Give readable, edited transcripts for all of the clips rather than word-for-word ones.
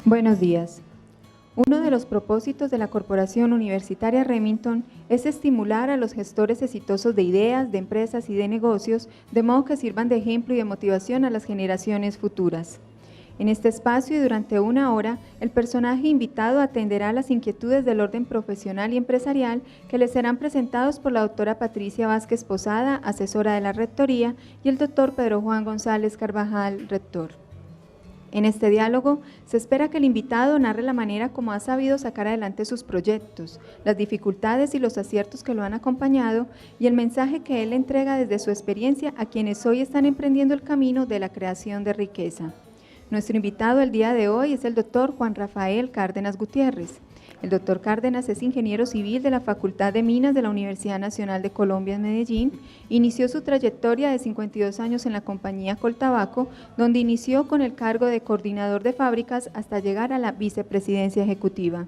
Buenos días. Uno de los propósitos de la Corporación Universitaria Remington es estimular a los gestores exitosos de ideas, de empresas y de negocios, de modo que sirvan de ejemplo y de motivación a las generaciones futuras. En este espacio y durante una hora, el personaje invitado atenderá las inquietudes del orden profesional y empresarial que les serán presentados por la doctora Patricia Vázquez Posada, asesora de la Rectoría, y el doctor Pedro Juan González Carvajal, rector. En este diálogo, se espera que el invitado narre la manera como ha sabido sacar adelante sus proyectos, las dificultades y los aciertos que lo han acompañado y el mensaje que él entrega desde su experiencia a quienes hoy están emprendiendo el camino de la creación de riqueza. Nuestro invitado el día de hoy es el doctor Juan Rafael Cárdenas Gutiérrez. El doctor Cárdenas es ingeniero civil de la Facultad de Minas de la Universidad Nacional de Colombia en Medellín. Inició su trayectoria de 52 años en la compañía Coltabaco, donde inició con el cargo de coordinador de fábricas hasta llegar a la vicepresidencia ejecutiva.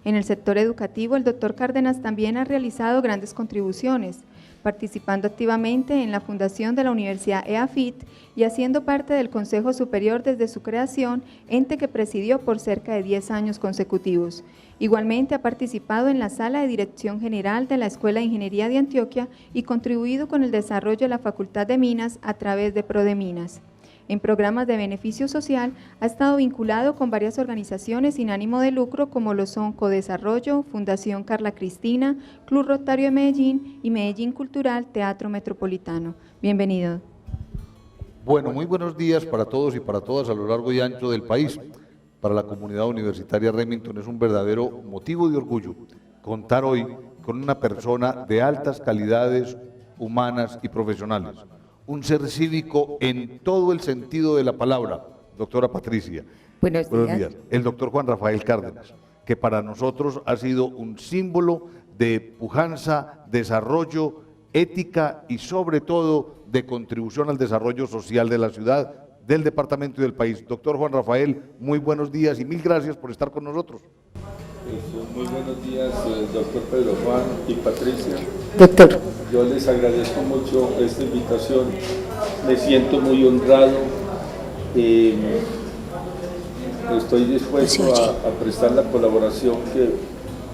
En el sector educativo, el doctor Cárdenas también ha realizado grandes contribuciones, participando activamente en la fundación de la Universidad EAFIT y haciendo parte del Consejo Superior desde su creación, ente que presidió por cerca de 10 años consecutivos. Igualmente ha participado en la Sala de Dirección General de la Escuela de Ingeniería de Antioquia y contribuido con el desarrollo de la Facultad de Minas a través de Prodeminas. En programas de beneficio social ha estado vinculado con varias organizaciones sin ánimo de lucro como lo son Codesarrollo, Fundación Carla Cristina, Club Rotario de Medellín y Medellín Cultural Teatro Metropolitano. Bienvenido. Bueno, muy buenos días para todos y para todas a lo largo y ancho del país. Para la comunidad universitaria Remington es un verdadero motivo de orgullo contar hoy con una persona de altas calidades humanas y profesionales. Un ser cívico en todo el sentido de la palabra, doctora Patricia. Buenos días. El doctor Juan Rafael Cárdenas, que para nosotros ha sido un símbolo de pujanza, desarrollo, ética y sobre todo de contribución al desarrollo social de la ciudad, del departamento y del país. Doctor Juan Rafael, muy buenos días y mil gracias por estar con nosotros. Muy buenos días, doctor Pedro Juan y Patricia. Doctor. Yo les agradezco mucho esta invitación, me siento muy honrado, estoy dispuesto a prestar la colaboración que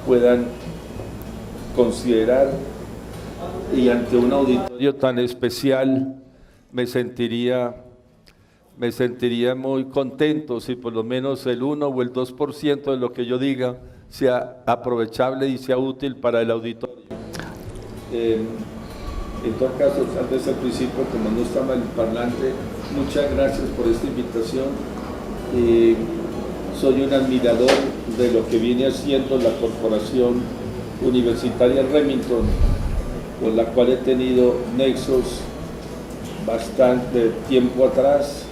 puedan considerar y ante un auditorio tan especial me sentiría muy contento si por lo menos el 1 o el 2% de lo que yo diga sea aprovechable y sea útil para el auditorio. En todo caso, tal vez al principio, como no estaba el parlante, muchas gracias por esta invitación. Soy un admirador de lo que viene haciendo la Corporación Universitaria Remington, con la cual he tenido nexos bastante tiempo atrás,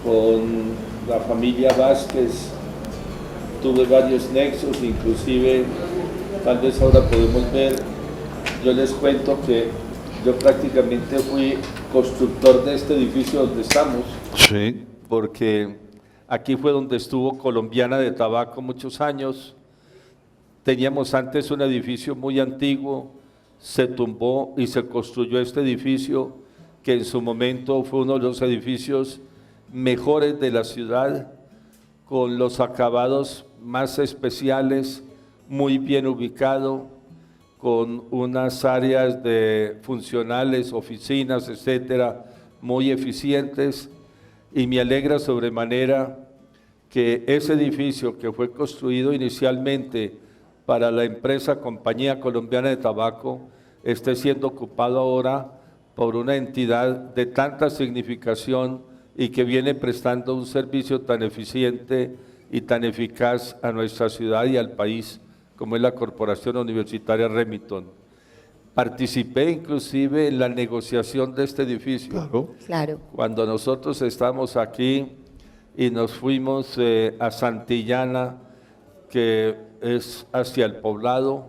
con la familia Vázquez, tuve varios nexos, inclusive tal vez ahora podemos ver. Yo les cuento que yo prácticamente fui constructor de este edificio donde estamos. Sí. Porque aquí fue donde estuvo Colombiana de Tabaco muchos años. Teníamos antes un edificio muy antiguo, se tumbó y se construyó este edificio que en su momento fue uno de los edificios mejores de la ciudad, con los acabados más especiales, muy bien ubicado, con unas áreas de funcionales, oficinas, etcétera, muy eficientes, y me alegra sobremanera que ese edificio que fue construido inicialmente para la empresa Compañía Colombiana de Tabaco esté siendo ocupado ahora por una entidad de tanta significación y que viene prestando un servicio tan eficiente y tan eficaz a nuestra ciudad y al país, como es la Corporación Universitaria Remington. Participé inclusive en la negociación de este edificio. Claro. Cuando nosotros estamos aquí y nos fuimos a Santillana, que es hacia el Poblado,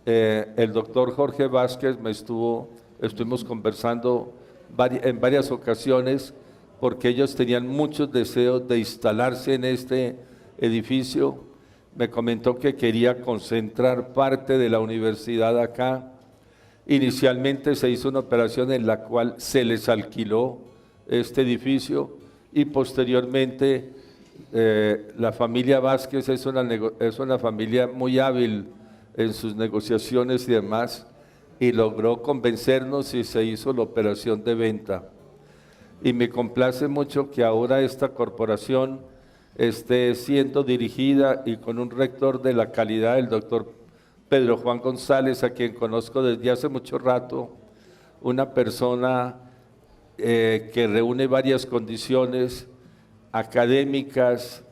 el doctor Jorge Vázquez estuvimos conversando en varias ocasiones, porque ellos tenían muchos deseos de instalarse en este edificio. Me comentó que quería concentrar parte de la universidad acá. Inicialmente se hizo una operación en la cual se les alquiló este edificio y posteriormente La familia Vázquez es una familia muy hábil en sus negociaciones y demás, y logró convencernos y se hizo la operación de venta. Y me complace mucho que ahora esta corporación esté siendo dirigida y con un rector de la calidad, el doctor Pedro Juan González, a quien conozco desde hace mucho rato, una persona que reúne varias condiciones académicas,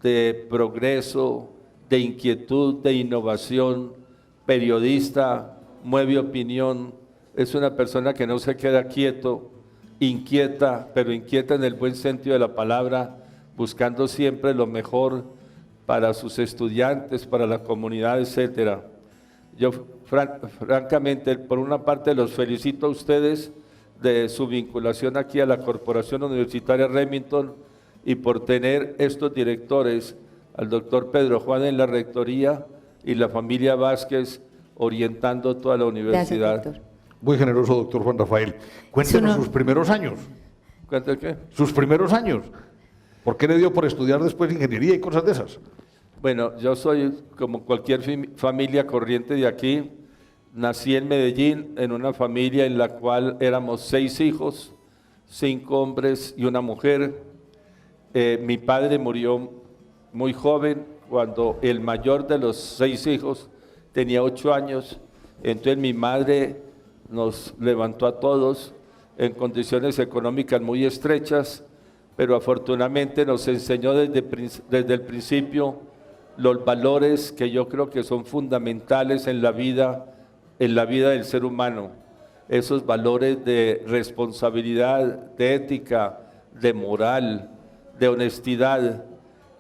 de progreso, de inquietud, de innovación, periodista, mueve opinión, es una persona que no se queda quieto, inquieta, pero inquieta en el buen sentido de la palabra, buscando siempre lo mejor para sus estudiantes, para la comunidad, etcétera. Yo francamente, por una parte, los felicito a ustedes de su vinculación aquí a la Corporación Universitaria Remington y por tener estos directores, al doctor Pedro Juan en la rectoría y la familia Vázquez orientando toda la universidad. Gracias, doctor. Muy generoso, doctor Juan Rafael. Cuéntenos sus primeros años. ¿Cuánto qué? Sus primeros años. ¿Por qué le dio por estudiar después ingeniería y cosas de esas? Bueno, yo soy como cualquier familia corriente de aquí. Nací en Medellín en una familia en la cual éramos 6 hijos, 5 hombres y una mujer. Mi padre murió muy joven, cuando el mayor de los 6 hijos tenía 8 años. Entonces mi madre nos levantó a todos en condiciones económicas muy estrechas, pero afortunadamente nos enseñó desde el principio los valores que yo creo que son fundamentales en la vida del ser humano. Esos valores de responsabilidad, de ética, de moral, de honestidad,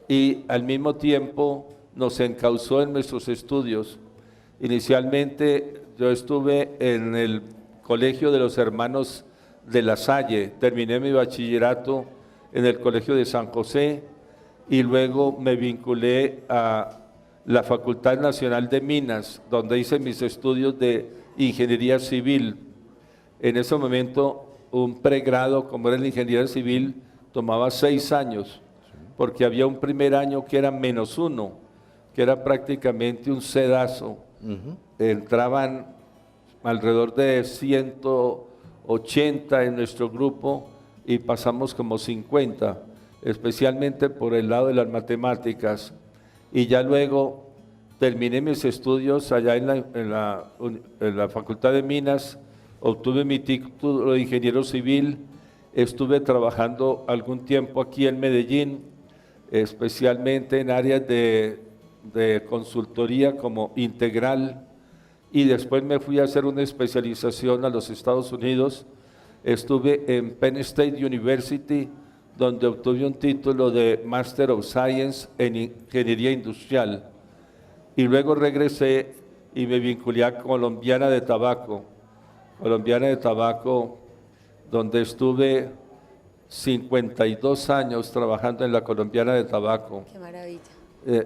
y al mismo tiempo nos encauzó en nuestros estudios. Inicialmente yo estuve en el Colegio de los Hermanos de La Salle, terminé mi bachillerato en el Colegio de San José y luego me vinculé a la Facultad Nacional de Minas, donde hice mis estudios de Ingeniería Civil. En ese momento un pregrado, como era la Ingeniería Civil, tomaba 6 años, porque había un primer año que era -1, que era prácticamente un sedazo. Entraban alrededor de 180 en nuestro grupo y pasamos como 50, especialmente por el lado de las matemáticas. Y ya luego terminé mis estudios allá en la Facultad de Minas, obtuve mi título de ingeniero civil, estuve trabajando algún tiempo aquí en Medellín, especialmente en áreas de consultoría como Integral, y después me fui a hacer una especialización a los Estados Unidos. Estuve en Penn State University, donde obtuve un título de Master of Science en Ingeniería Industrial. Y luego regresé y me vinculé a Colombiana de Tabaco. Colombiana de Tabaco, donde estuve 52 años trabajando en la Colombiana de Tabaco. Qué maravilla.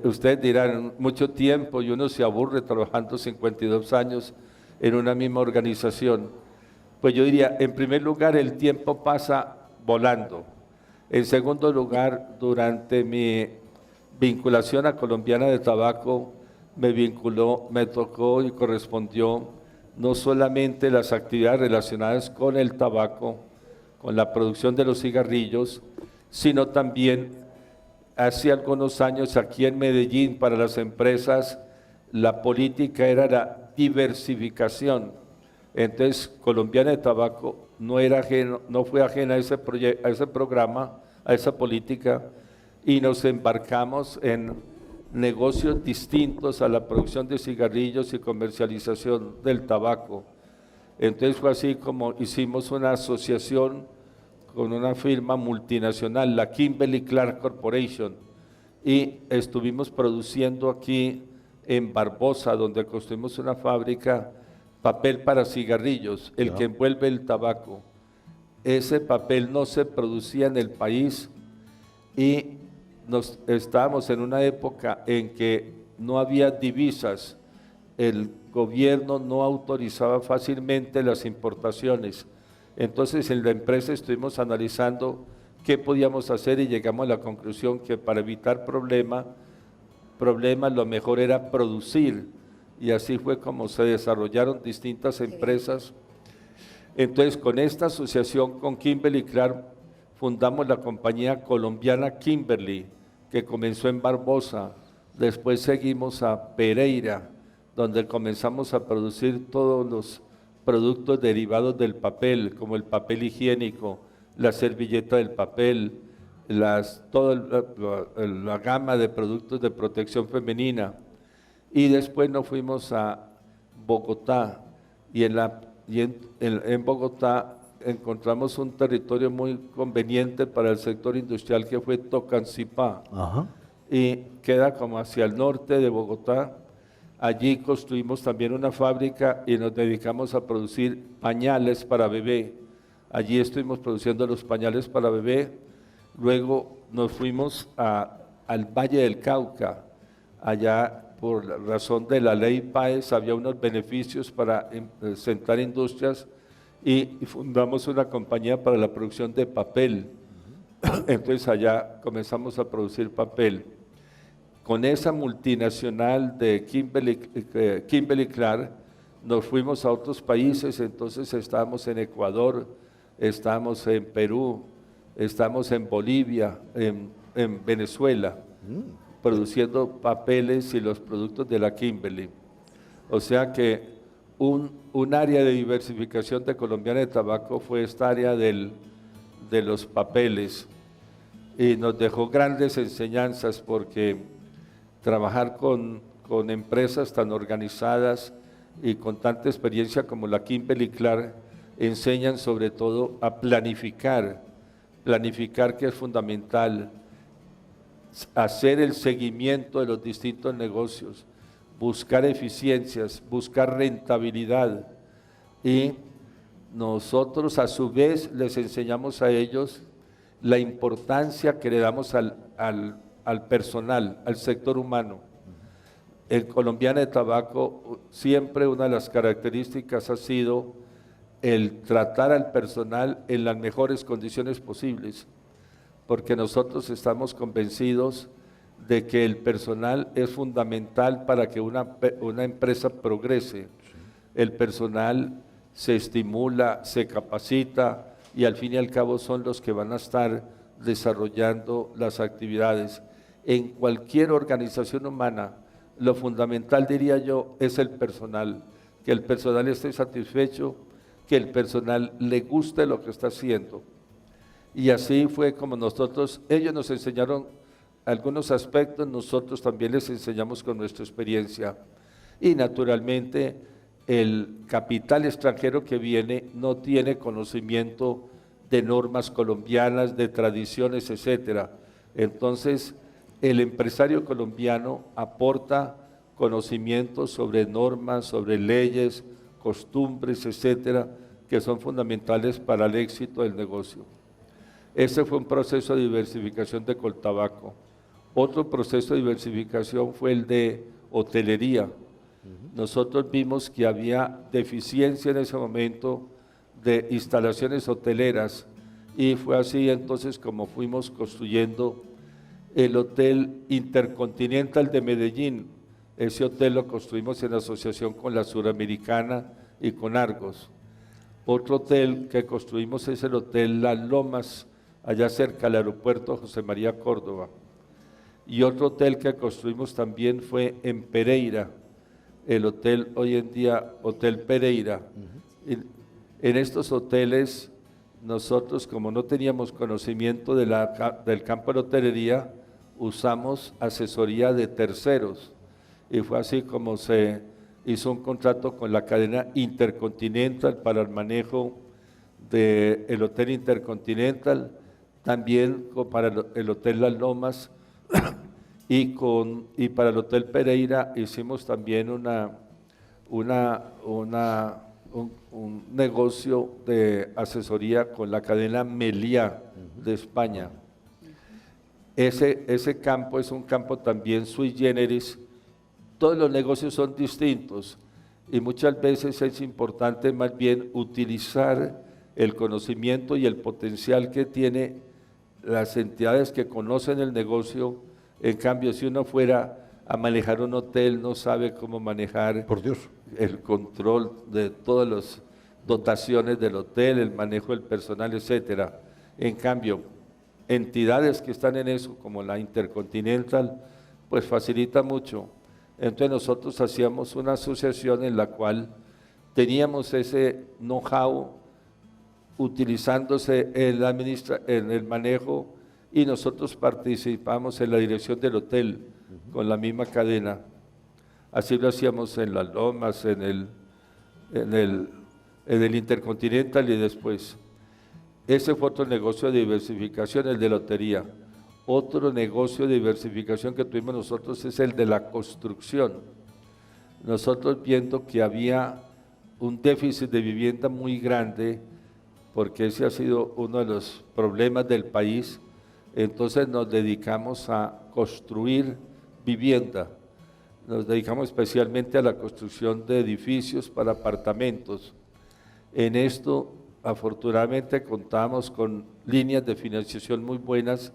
Ustedes dirán, mucho tiempo y uno se aburre trabajando 52 años en una misma organización. Pues yo diría, en primer lugar, el tiempo pasa volando. En segundo lugar, durante mi vinculación a Colombiana de Tabaco, me tocó y correspondió no solamente las actividades relacionadas con el tabaco, con la producción de los cigarrillos, sino también hace algunos años aquí en Medellín para las empresas la política era la diversificación. Entonces Colombiana de Tabaco no fue ajena a ese programa, a esa política, y nos embarcamos en negocios distintos a la producción de cigarrillos y comercialización del tabaco. Entonces fue así como hicimos una asociación con una firma multinacional, la Kimberly Clark Corporation, y estuvimos produciendo aquí en Barbosa, donde construimos una fábrica, papel para cigarrillos, el que envuelve el tabaco. Ese papel no se producía en el país y estábamos en una época en que no había divisas, el gobierno no autorizaba fácilmente las importaciones. Entonces en la empresa estuvimos analizando qué podíamos hacer y llegamos a la conclusión que para evitar problemas lo mejor era producir, y así fue como se desarrollaron distintas empresas. Entonces, con esta asociación con Kimberly Clark, fundamos la compañía colombiana Kimberly, que comenzó en Barbosa. Después seguimos a Pereira, donde comenzamos a producir todos los productos derivados del papel, como el papel higiénico, la servilleta del papel, toda la gama de productos de protección femenina. Y después nos fuimos a Bogotá, y en Bogotá encontramos un territorio muy conveniente para el sector industrial, que fue Tocancipá. Ajá. Y queda como hacia el norte de Bogotá. Allí construimos también una fábrica y nos dedicamos a producir pañales para bebé. Allí estuvimos produciendo los pañales para bebé. Luego nos fuimos al Valle del Cauca. Allá, por la razón de la ley PAES, había unos beneficios para sentar industrias, y fundamos una compañía para la producción de papel. Entonces allá comenzamos a producir papel. Con esa multinacional de Kimberly Clark, nos fuimos a otros países. Entonces estábamos en Ecuador, estábamos en Perú, estamos en Bolivia, en Venezuela, produciendo papeles y los productos de la Kimberly. O sea que un área de diversificación de Colombiana de Tabaco fue esta área de los papeles, y nos dejó grandes enseñanzas, porque trabajar con empresas tan organizadas y con tanta experiencia como la Kimberly Clark enseñan sobre todo a planificar, que es fundamental, hacer el seguimiento de los distintos negocios, buscar eficiencias, buscar rentabilidad, y nosotros a su vez les enseñamos a ellos la importancia que le damos al personal, al sector humano. En Colombiana de Tabaco siempre una de las características ha sido el tratar al personal en las mejores condiciones posibles, porque nosotros estamos convencidos de que el personal es fundamental para que una empresa progrese. El personal se estimula, se capacita, y al fin y al cabo son los que van a estar desarrollando las actividades. En cualquier organización humana, lo fundamental, diría yo, es el personal, que el personal esté satisfecho, que el personal le guste lo que está haciendo. Y así fue como ellos nos enseñaron algunos aspectos, nosotros también les enseñamos con nuestra experiencia. Y naturalmente el capital extranjero que viene no tiene conocimiento de normas colombianas, de tradiciones, etcétera. Entonces el empresario colombiano aporta conocimientos sobre normas, sobre leyes, costumbres, etcétera, que son fundamentales para el éxito del negocio. Ese fue un proceso de diversificación de Coltabaco. Otro proceso de diversificación fue el de hotelería. Nosotros vimos que había deficiencia en ese momento de instalaciones hoteleras, y fue así entonces como fuimos construyendo el Hotel Intercontinental de Medellín. Ese hotel lo construimos en asociación con la Suramericana y con Argos. Otro hotel que construimos es el Hotel Las Lomas, allá cerca del aeropuerto José María Córdoba. Y otro hotel que construimos también fue en Pereira, el hotel hoy en día Hotel Pereira. En estos hoteles nosotros, como no teníamos conocimiento del campo de la hotelería, usamos asesoría de terceros, y fue así como se hizo un contrato con la cadena Intercontinental para el manejo del Hotel Intercontinental, también para el Hotel Las Lomas, y para el Hotel Pereira hicimos también un negocio de asesoría con la cadena Meliá de España. Ese campo es un campo también sui generis. Todos los negocios son distintos, y muchas veces es importante más bien utilizar el conocimiento y el potencial que tiene las entidades que conocen el negocio. En cambio, si uno fuera a manejar un hotel, no sabe cómo manejar Por Dios. el control de todas las dotaciones del hotel, el manejo del personal, etcétera. En cambio, entidades que están en eso, como la Intercontinental, pues facilita mucho. Entonces nosotros hacíamos una asociación en la cual teníamos ese know-how utilizándose en el manejo, y nosotros participamos en la dirección del hotel con la misma cadena. Así lo hacíamos en Las Lomas, en el Intercontinental, y después. Ese fue otro negocio de diversificación, el de lotería. Otro negocio de diversificación que tuvimos nosotros es el de la construcción. Nosotros, viendo que había un déficit de vivienda muy grande, porque ese ha sido uno de los problemas del país, entonces nos dedicamos a construir vivienda. Nos dedicamos especialmente a la construcción de edificios para apartamentos. En esto, afortunadamente, contamos con líneas de financiación muy buenas,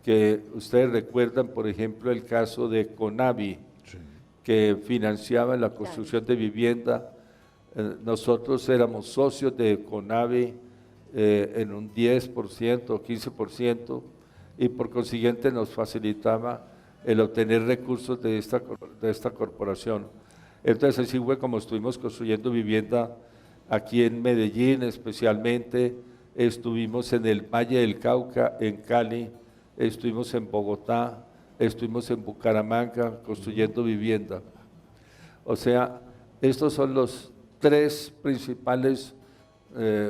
que ustedes recuerdan, por ejemplo, el caso de Conavi, Sí. que financiaba la construcción de vivienda. Nosotros éramos socios de Conavi en un 10% o 15%, y por consiguiente nos facilitaba el obtener recursos de esta corporación. Entonces así fue como estuvimos construyendo vivienda aquí en Medellín, especialmente. Estuvimos en el Valle del Cauca, en Cali, estuvimos en Bogotá, estuvimos en Bucaramanga construyendo vivienda. O sea, estos son los tres principales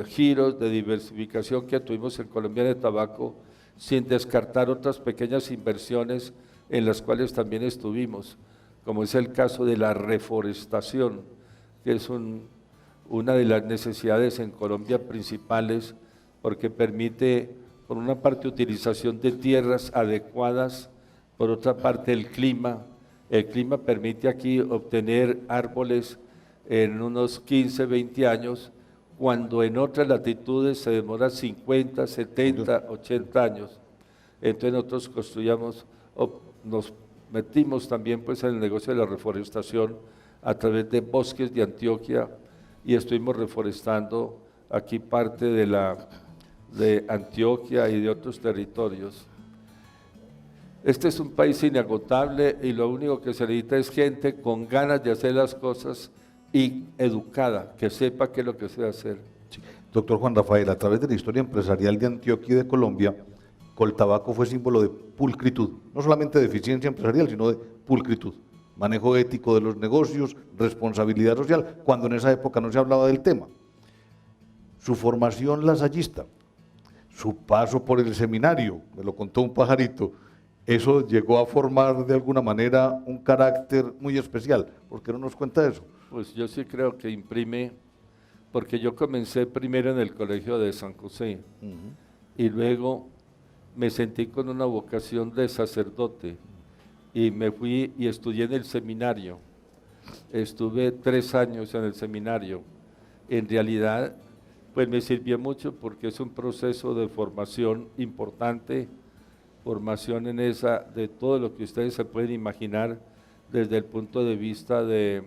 giros de diversificación que tuvimos en Colombiana de Tabaco, sin descartar otras pequeñas inversiones en las cuales también estuvimos, como es el caso de la reforestación, que es una de las necesidades en Colombia principales, porque permite, por una parte, utilización de tierras adecuadas, por otra parte, el clima. El clima permite aquí obtener árboles en unos 15, 20 años, cuando en otras latitudes se demora 50, 70, 80 años. Entonces nosotros construyamos, nos metimos también pues en el negocio de la reforestación a través de Bosques de Antioquia, y estuvimos reforestando aquí parte de Antioquia y de otros territorios. Este es un país inagotable, y lo único que se necesita es gente con ganas de hacer las cosas y educada, que sepa qué es lo que se debe hacer. Sí. Doctor Juan Rafael, a través de la historia empresarial de Antioquia y de Colombia, Coltabaco fue símbolo de pulcritud, no solamente de eficiencia empresarial, sino de pulcritud, manejo ético de los negocios, responsabilidad social, cuando en esa época no se hablaba del tema. Su formación lasallista, su paso por el seminario, me lo contó un pajarito, eso llegó a formar de alguna manera un carácter muy especial. ¿Por qué no nos cuenta eso? Pues yo sí creo que imprime, porque yo comencé primero en el colegio de San José, y luego me sentí con una vocación de sacerdote, y me fui y estudié en el seminario. Estuve 3 años en el seminario. En realidad, pues me sirvió mucho, porque es un proceso de formación importante, formación de todo lo que ustedes se pueden imaginar desde el punto de vista de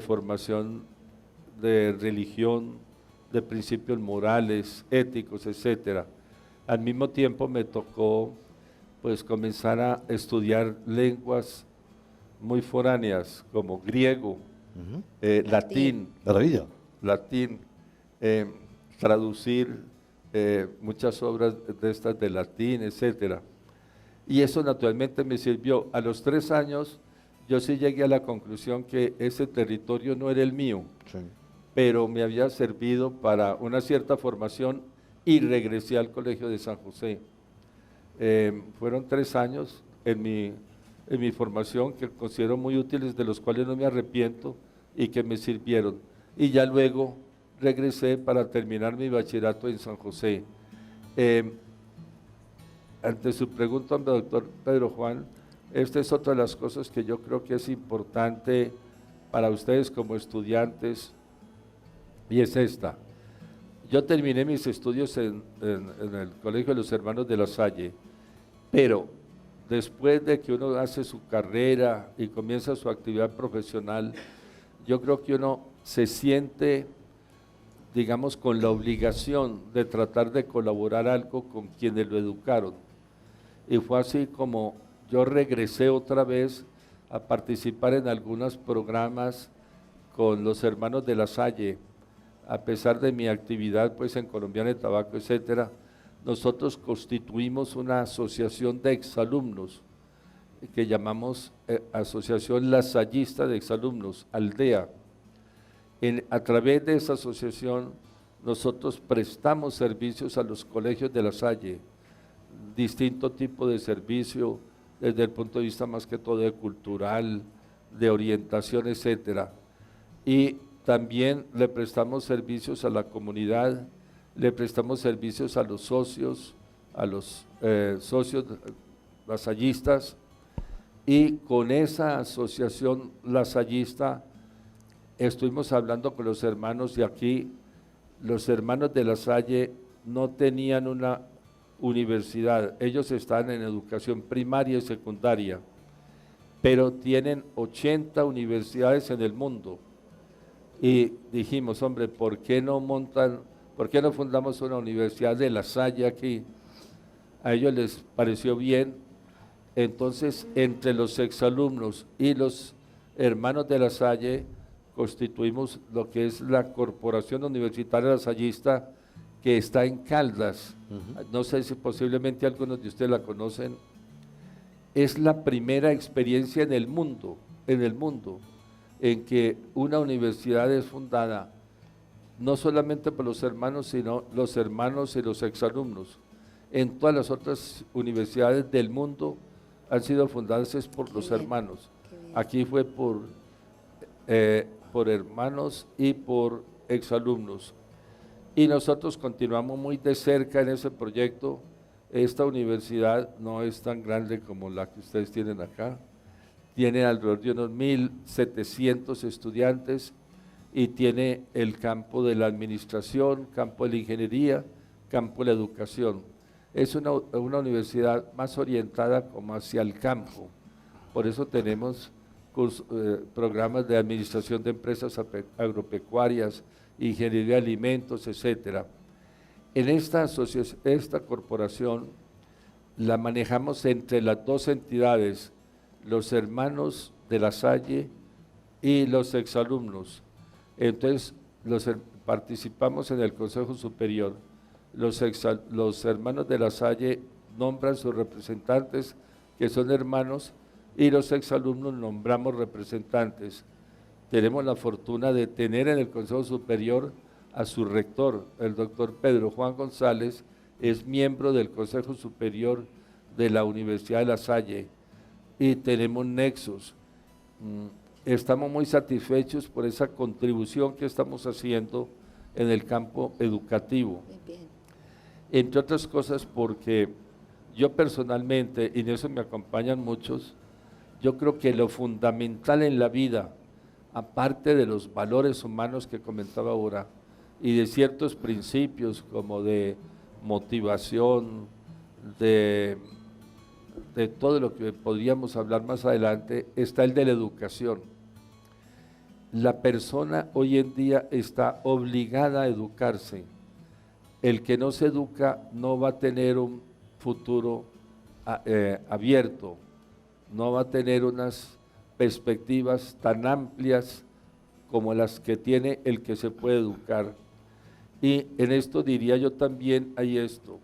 formación de religión, de principios morales, éticos, etcétera. Al mismo tiempo me tocó pues comenzar a estudiar lenguas muy foráneas, como griego, latín, Maravilla. traducir muchas obras de estas de latín, etcétera. Y eso naturalmente me sirvió. A los 3 años yo sí llegué a la conclusión que ese territorio no era el mío, Sí. pero me había servido para una cierta formación, y regresé al colegio de San José. Fueron 3 años en mi formación que considero muy útiles, de los cuales no me arrepiento y que me sirvieron. Y ya luego regresé para terminar mi bachillerato en San José. Ante su pregunta, doctor Pedro Juan, esta es otra de las cosas que yo creo que es importante para ustedes como estudiantes, y es esta. Yo terminé mis estudios en el Colegio de los Hermanos de la Salle, pero después de que uno hace su carrera y comienza su actividad profesional, yo creo que uno se siente, digamos, con la obligación de tratar de colaborar algo con quienes lo educaron. Y fue así como yo regresé otra vez a participar en algunos programas con los Hermanos de la Salle. A pesar de mi actividad pues en Colombiana de Tabaco, etcétera, nosotros constituimos una asociación de exalumnos que llamamos Asociación Lasallista de Exalumnos, Aldea. A través de esa asociación nosotros prestamos servicios a los colegios de la Salle, distinto tipo de servicio desde el punto de vista más que todo de cultural, de orientación, etcétera. Y también le prestamos servicios a la comunidad, le prestamos servicios a los socios lasallistas, y con esa asociación lasallista estuvimos hablando con los hermanos de aquí. Los hermanos de la Salle no tenían una universidad, ellos están en educación primaria y secundaria, pero tienen 80 universidades en el mundo. Y dijimos, hombre, ¿por qué no fundamos una universidad de la Salle aquí? A ellos les pareció bien. Entonces, entre los exalumnos y los hermanos de la Salle, constituimos lo que es la Corporación Universitaria Lasallista, que está en Caldas. No sé si posiblemente algunos de ustedes la conocen. Es la primera experiencia en el mundo, en que una universidad es fundada no solamente por los hermanos, sino los hermanos y los exalumnos. En todas las otras universidades del mundo han sido fundadas por los hermanos. Aquí fue por hermanos y por exalumnos. Y nosotros continuamos muy de cerca en ese proyecto. Esta universidad no es tan grande como la que ustedes tienen acá. Tiene alrededor de unos 1.700 estudiantes y tiene el campo de la administración, campo de la ingeniería, campo de la educación. Es una universidad más orientada como hacia el campo. Por eso tenemos programas de administración de empresas agropecuarias, ingeniería de alimentos, etcétera. En esta corporación la manejamos entre las dos entidades, los hermanos de la Salle y los exalumnos. Entonces, participamos en el Consejo Superior. Los hermanos de la Salle nombran sus representantes, que son hermanos, y los exalumnos nombramos representantes. Tenemos la fortuna de tener en el Consejo Superior a su rector, el doctor Pedro Juan González, es miembro del Consejo Superior de la Universidad de La Salle, y tenemos nexos. Estamos muy satisfechos por esa contribución que estamos haciendo en el campo educativo. Entre otras cosas porque yo personalmente, y en eso me acompañan muchos, yo creo que lo fundamental en la vida, aparte de los valores humanos que comentaba ahora, y de ciertos principios como de motivación, de todo lo que podríamos hablar más adelante, está el de la educación. La persona hoy en día está obligada a educarse. El que no se educa no va a tener un futuro abierto, no va a tener unas perspectivas tan amplias como las que tiene el que se puede educar. Y en esto diría yo también, hay esto.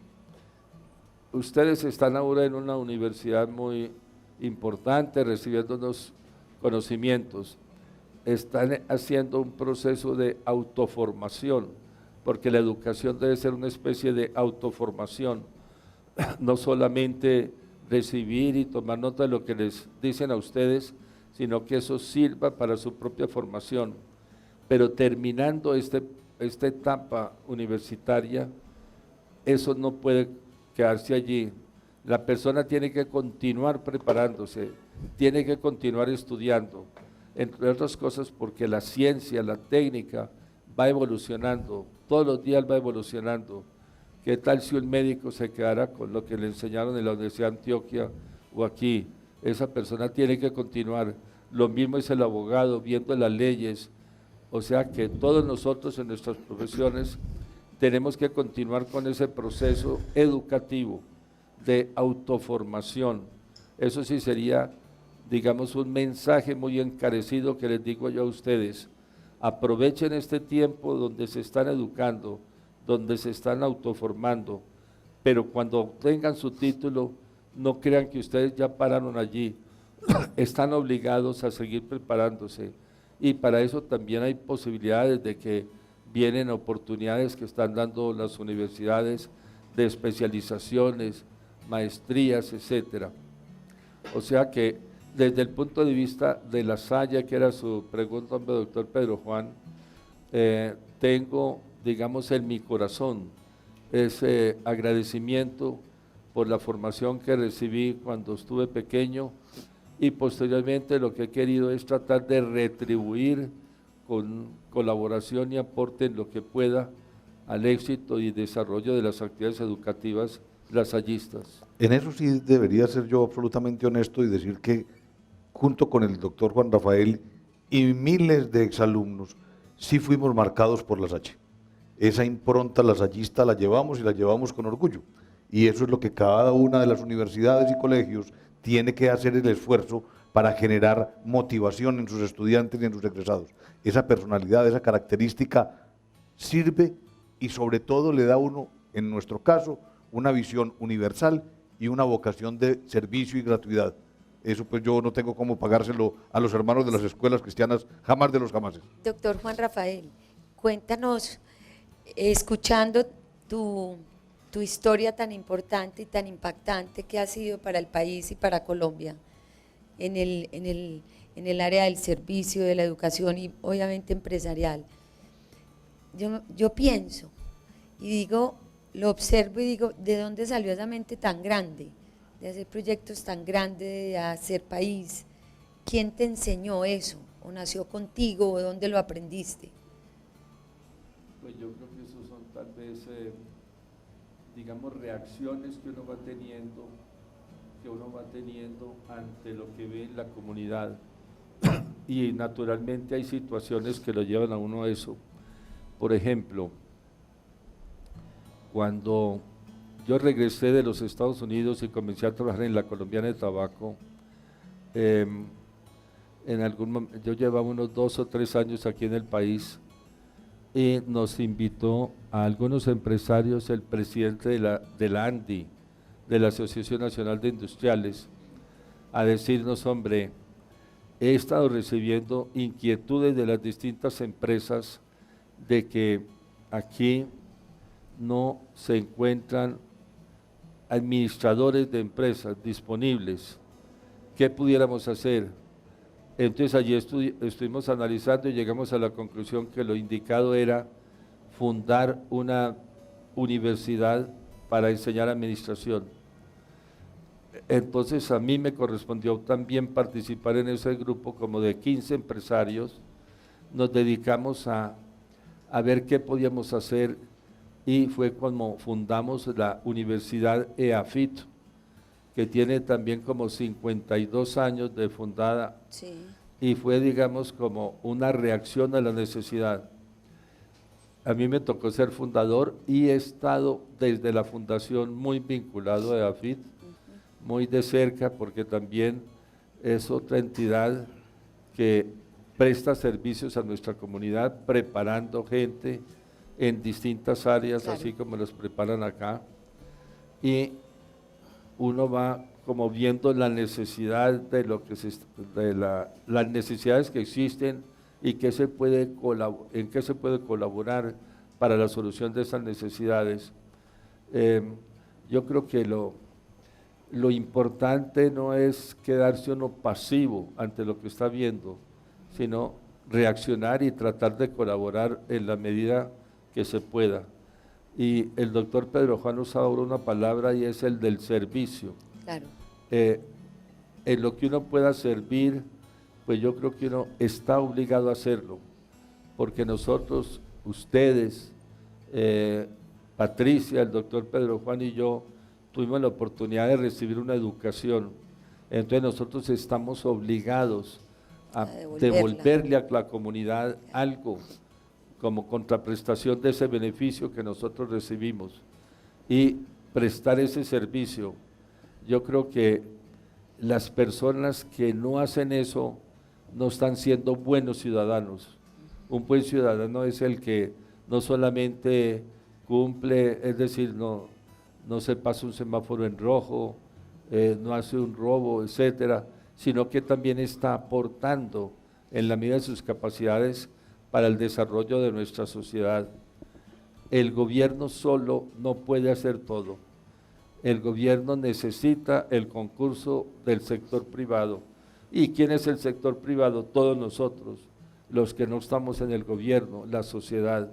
Ustedes están ahora en una universidad muy importante, recibiendo unos conocimientos. Están haciendo un proceso de autoformación, porque la educación debe ser una especie de autoformación, no solamente recibir y tomar nota de lo que les dicen a ustedes, sino que eso sirva para su propia formación. Pero terminando esta etapa universitaria, eso no puede quedarse allí. La persona tiene que continuar preparándose, tiene que continuar estudiando, entre otras cosas porque la ciencia, la técnica va evolucionando, todos los días va evolucionando. ¿Qué tal si un médico se quedara con lo que le enseñaron en la Universidad de Antioquia o aquí? Esa persona tiene que continuar. Lo mismo es el abogado, viendo las leyes. O sea que todos nosotros en nuestras profesiones tenemos que continuar con ese proceso educativo de autoformación. Eso sí sería, digamos, un mensaje muy encarecido que les digo yo a ustedes. Aprovechen este tiempo donde se están educando, donde se están autoformando, pero cuando obtengan su título, no crean que ustedes ya pararon allí, están obligados a seguir preparándose, y para eso también hay posibilidades de que vienen oportunidades que están dando las universidades de especializaciones, maestrías, etcétera. O sea que desde el punto de vista de la Salle, que era su pregunta, hombre, doctor Pedro Juan, tengo, digamos, en mi corazón ese agradecimiento por la formación que recibí cuando estuve pequeño, y posteriormente lo que he querido es tratar de retribuir con colaboración y aporte en lo que pueda al éxito y desarrollo de las actividades educativas lasallistas. En eso sí debería ser yo absolutamente honesto y decir que junto con el doctor Juan Rafael y miles de exalumnos, sí fuimos marcados por la Salle. Esa impronta lasallista la llevamos y la llevamos con orgullo. Y eso es lo que cada una de las universidades y colegios tiene que hacer el esfuerzo para generar motivación en sus estudiantes y en sus egresados. Esa personalidad, esa característica sirve y sobre todo le da a uno, en nuestro caso, una visión universal y una vocación de servicio y gratuidad. Eso pues yo no tengo cómo pagárselo a los hermanos de las escuelas cristianas, jamás de los jamases. Doctor Juan Rafael, cuéntanos, escuchando tu historia tan importante y tan impactante que ha sido para el país y para Colombia en el área del servicio, de la educación y obviamente empresarial. Yo pienso y digo, lo observo y digo, ¿de dónde salió esa mente tan grande? De hacer proyectos tan grandes, de hacer país. ¿Quién te enseñó eso? ¿O nació contigo? ¿O dónde lo aprendiste? Pues yo creo que esos son tal vez, digamos, reacciones que uno va teniendo ante lo que ve en la comunidad. Y naturalmente hay situaciones que lo llevan a uno a eso. Por ejemplo, cuando yo regresé de los Estados Unidos y comencé a trabajar en la Colombiana de Tabaco, yo llevaba unos 2 o 3 años aquí en el país, y nos invitó a algunos empresarios el presidente de la ANDI, de la Asociación Nacional de Industriales, a decirnos, hombre, he estado recibiendo inquietudes de las distintas empresas de que aquí no se encuentran administradores de empresas disponibles. ¿Qué pudiéramos hacer? Entonces allí estuvimos analizando y llegamos a la conclusión que lo indicado era fundar una universidad para enseñar administración. Entonces a mí me correspondió también participar en ese grupo como de 15 empresarios. Nos dedicamos a ver qué podíamos hacer y fue como fundamos la Universidad EAFIT, que tiene también como 52 años de fundada. Sí. Y fue, digamos, como una reacción a la necesidad. A mí me tocó ser fundador y he estado desde la fundación muy vinculado a EAFIT, muy de cerca, porque también es otra entidad que presta servicios a nuestra comunidad, preparando gente en distintas áreas, claro, así como los preparan acá. Y uno va como viendo la necesidad de lo que las necesidades que existen y en qué se puede colaborar para la solución de esas necesidades. Yo creo que lo importante no es quedarse uno pasivo ante lo que está viendo, sino reaccionar y tratar de colaborar en la medida que se pueda. Y el doctor Pedro Juan usa ahora una palabra y es el del servicio. Claro. En lo que uno pueda servir, pues yo creo que uno está obligado a hacerlo, porque nosotros ustedes, Patricia, el doctor Pedro Juan y yo tuvimos la oportunidad de recibir una educación. Entonces nosotros estamos obligados a devolverle a la comunidad algo como contraprestación de ese beneficio que nosotros recibimos y prestar ese servicio. Yo creo que las personas que no hacen eso no están siendo buenos ciudadanos. Un buen ciudadano es el que no solamente cumple, es decir, no se pasa un semáforo en rojo, no hace un robo, etcétera, sino que también está aportando en la medida de sus capacidades para el desarrollo de nuestra sociedad. El gobierno solo no puede hacer todo. El gobierno necesita el concurso del sector privado. ¿Y quién es el sector privado? Todos nosotros, los que no estamos en el gobierno, la sociedad.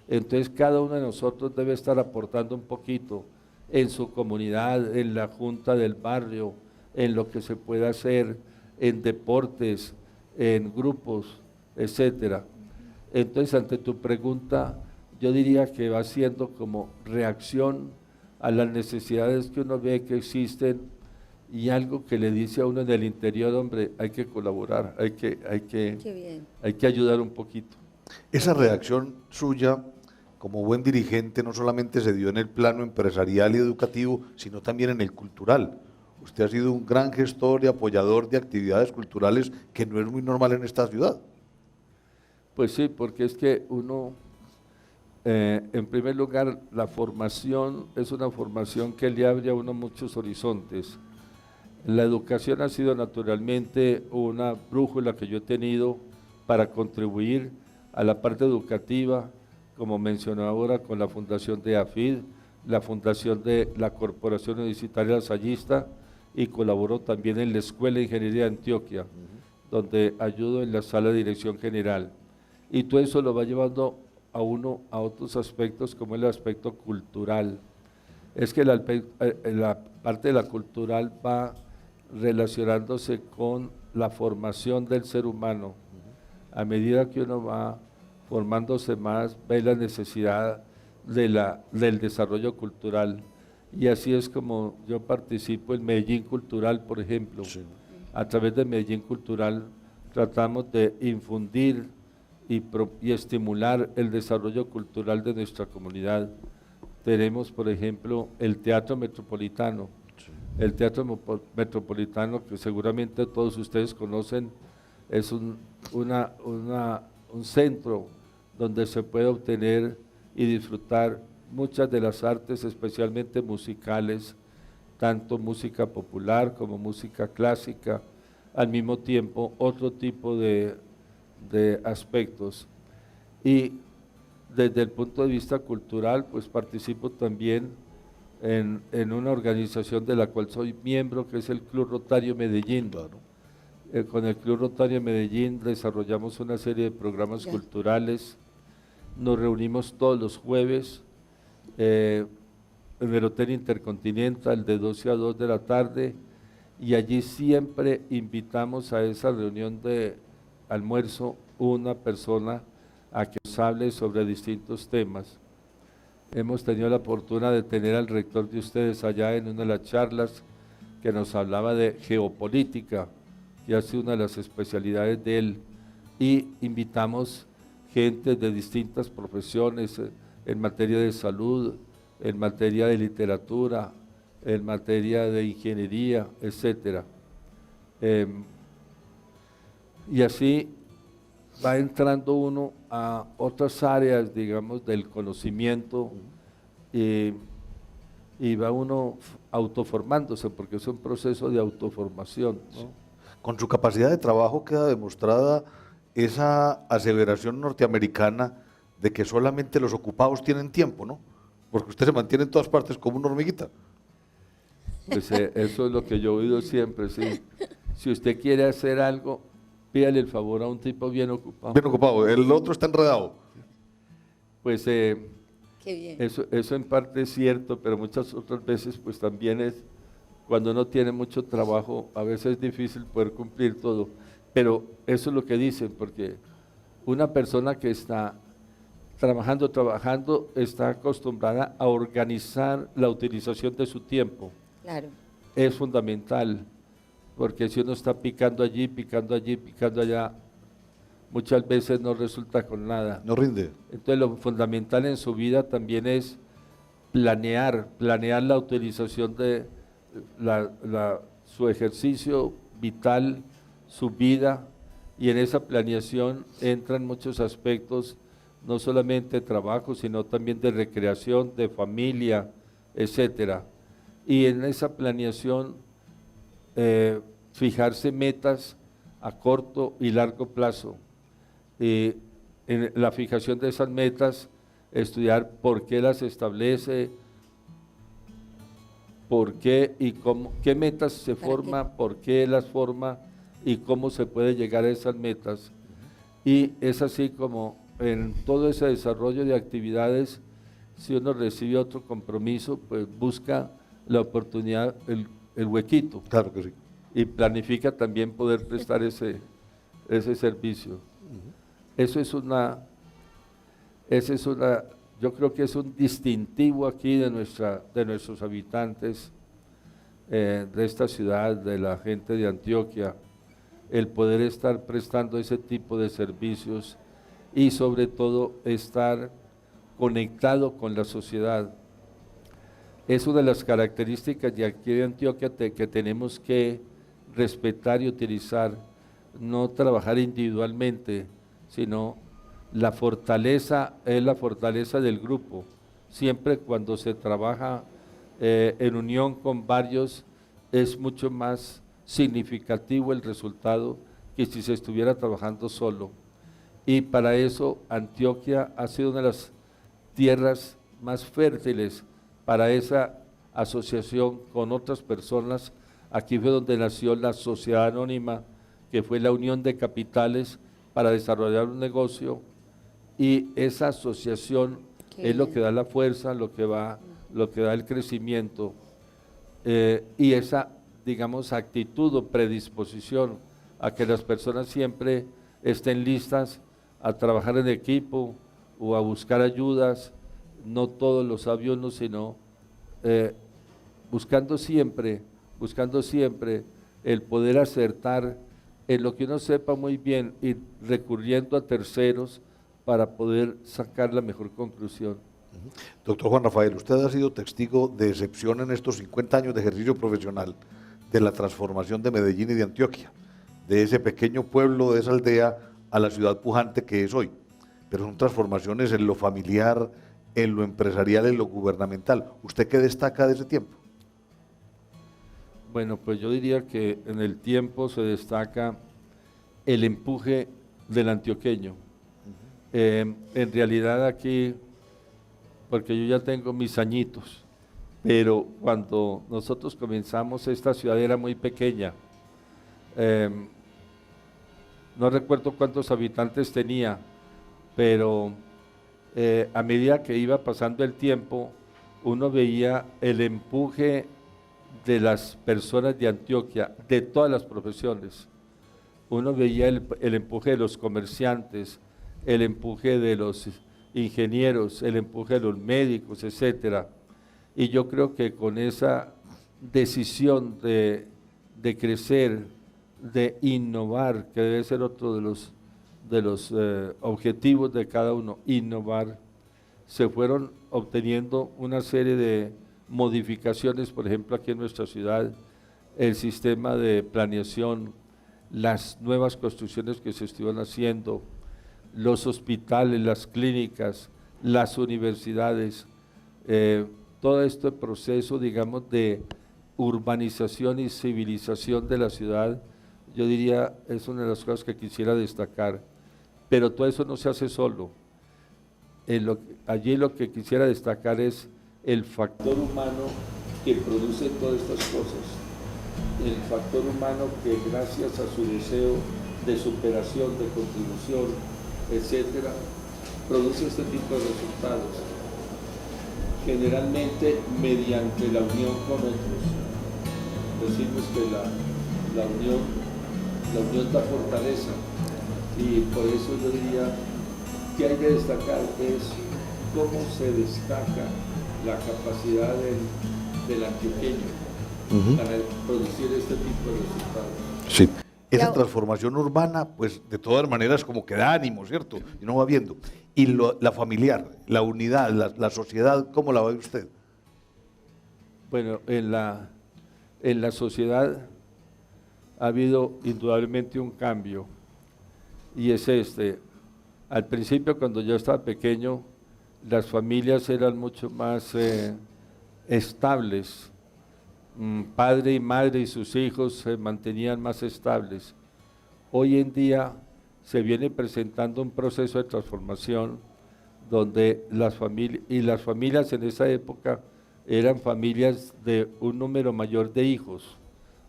Entonces cada uno de nosotros debe estar aportando un poquito en su comunidad, en la junta del barrio, en lo que se pueda hacer, en deportes, en grupos, etcétera. Entonces, ante tu pregunta, yo diría que va siendo como reacción a las necesidades que uno ve que existen y algo que le dice a uno en el interior, hombre, hay que colaborar, hay que ayudar un poquito. Esa reacción suya como buen dirigente no solamente se dio en el plano empresarial y educativo, sino también en el cultural. Usted ha sido un gran gestor y apoyador de actividades culturales que no es muy normal en esta ciudad. Pues sí, porque es que uno, en primer lugar, la formación es una formación que le abre a uno muchos horizontes. La educación ha sido naturalmente una brújula que yo he tenido para contribuir a la parte educativa, como mencionó ahora, con la fundación de AFID, la fundación de la Corporación Universitaria Lasallista, y colaboro también en la Escuela de Ingeniería de Antioquia, donde ayudo en la sala de dirección general. Y todo eso lo va llevando a uno a otros aspectos, como el aspecto cultural. Es que la parte de la cultural va relacionándose con la formación del ser humano. A medida que uno va formándose más, ve la necesidad del desarrollo cultural. Y así es como yo participo en Medellín Cultural, por ejemplo. Sí. A través de Medellín Cultural tratamos de infundir y estimular el desarrollo cultural de nuestra comunidad. Tenemos, por ejemplo, el Teatro Metropolitano. Sí. El Teatro Metropolitano, que seguramente todos ustedes conocen, es un centro donde se puede obtener y disfrutar muchas de las artes, especialmente musicales, tanto música popular como música clásica, al mismo tiempo otro tipo de aspectos. Y desde el punto de vista cultural, pues participo también en una organización de la cual soy miembro, que es el Club Rotario Medellín. Claro. Con el Club Rotario Medellín desarrollamos una serie de programas culturales, nos reunimos todos los jueves en el Hotel Intercontinental de 12 a 2 de la tarde, y allí siempre invitamos a esa reunión de almuerzo una persona a que nos hable sobre distintos temas. Hemos tenido la fortuna de tener al rector de ustedes allá en una de las charlas que nos hablaba de geopolítica, que ha sido una de las especialidades de él, y invitamos gente de distintas profesiones en materia de salud, en materia de literatura, en materia de ingeniería, etcétera. Y así va entrando uno a otras áreas, digamos, del conocimiento, y va uno autoformándose, porque es un proceso de autoformación, ¿no? Con su capacidad de trabajo queda demostrada esa aseveración norteamericana de que solamente los ocupados tienen tiempo, ¿no? Porque usted se mantiene en todas partes como una hormiguita. Pues eso es lo que yo he oído siempre, sí. Si usted quiere hacer algo, pídale el favor a un tipo bien ocupado. Bien ocupado, el otro está enredado. Pues Qué bien. Eso en parte es cierto, pero muchas otras veces pues también es, cuando uno tiene mucho trabajo, a veces es difícil poder cumplir todo. Pero eso es lo que dicen, porque una persona que está trabajando, está acostumbrada a organizar la utilización de su tiempo. Claro. Es fundamental, porque si uno está picando allí, picando allí, picando allá, muchas veces no resulta con nada. No rinde. Entonces lo fundamental en su vida también es planear la utilización de su ejercicio vital, su vida, y en esa planeación entran muchos aspectos, no solamente de trabajo, sino también de recreación, de familia, etcétera. Y en esa planeación fijarse metas a corto y largo plazo. En la fijación de esas metas, estudiar por qué las establece, por qué y cómo, qué metas se forman, por qué las forma y cómo se puede llegar a esas metas. Y es así como en todo ese desarrollo de actividades, si uno recibe otro compromiso, pues busca la oportunidad, el huequito. Claro que sí. Y planifica también poder prestar ese servicio. Eso es yo creo que es un distintivo aquí de nuestros habitantes de esta ciudad, de la gente de Antioquia, el poder estar prestando ese tipo de servicios y sobre todo estar conectado con la sociedad. Es una de las características de aquí de Antioquia que tenemos que respetar y utilizar, no trabajar individualmente, sino la fortaleza es la fortaleza del grupo. Siempre cuando se trabaja en unión con varios, es mucho más significativo el resultado que si se estuviera trabajando solo. Y para eso Antioquia ha sido una de las tierras más fértiles para esa asociación con otras personas. Aquí fue donde nació la sociedad anónima, que fue la unión de capitales para desarrollar un negocio, y esa asociación es lo que da la fuerza, lo que da el crecimiento, y esa, digamos, actitud o predisposición a que las personas siempre estén listas a trabajar en equipo o a buscar ayudas, no todos los sabios, no, sino buscando siempre el poder acertar en lo que uno sepa muy bien y recurriendo a terceros para poder sacar la mejor conclusión. Doctor Juan Rafael, usted ha sido testigo de excepción en estos 50 años de ejercicio profesional de la transformación de Medellín y de Antioquia, de ese pequeño pueblo, de esa aldea, a la ciudad pujante que es hoy. Pero son transformaciones en lo familiar, en lo empresarial, en lo gubernamental. ¿Usted qué destaca de ese tiempo? Bueno, pues yo diría que en el tiempo se destaca el empuje del antioqueño. En realidad aquí, porque yo ya tengo mis añitos, pero cuando nosotros comenzamos esta ciudad era muy pequeña. No recuerdo cuántos habitantes tenía, pero a medida que iba pasando el tiempo, uno veía el empuje de las personas de Antioquia, de todas las profesiones. Uno veía el empuje de los comerciantes, el empuje de los ingenieros, el empuje de los médicos, etcétera. Y yo creo que con esa decisión de crecer, de innovar, que debe ser otro de los objetivos de cada uno, innovar, se fueron obteniendo una serie de modificaciones, por ejemplo aquí en nuestra ciudad, el sistema de planeación, las nuevas construcciones que se estuvieron haciendo, los hospitales, las clínicas, las universidades, todo este proceso, digamos, de urbanización y civilización de la ciudad, yo diría, es una de las cosas que quisiera destacar, pero todo eso no se hace solo. Allí lo que quisiera destacar es el factor humano que produce todas estas cosas, el factor humano que gracias a su deseo de superación, de contribución, etcétera, produce este tipo de resultados, generalmente mediante la unión con otros. Decimos que la unión da fortaleza, y por eso yo diría que hay que destacar es cómo se destaca la capacidad del antioqueño para producir este tipo de resultados. Sí. Esa Ya- transformación urbana, pues de todas maneras como que da ánimo, ¿cierto? Y no va viendo. Y la familiar, la unidad, la sociedad, ¿cómo la ve usted? Bueno, en la sociedad ha habido indudablemente un cambio, y es este. Al principio, cuando yo estaba pequeño, las familias eran mucho más estables. Padre y madre y sus hijos se mantenían más estables. Hoy en día se viene presentando un proceso de transformación donde las familias en esa época eran familias de un número mayor de hijos.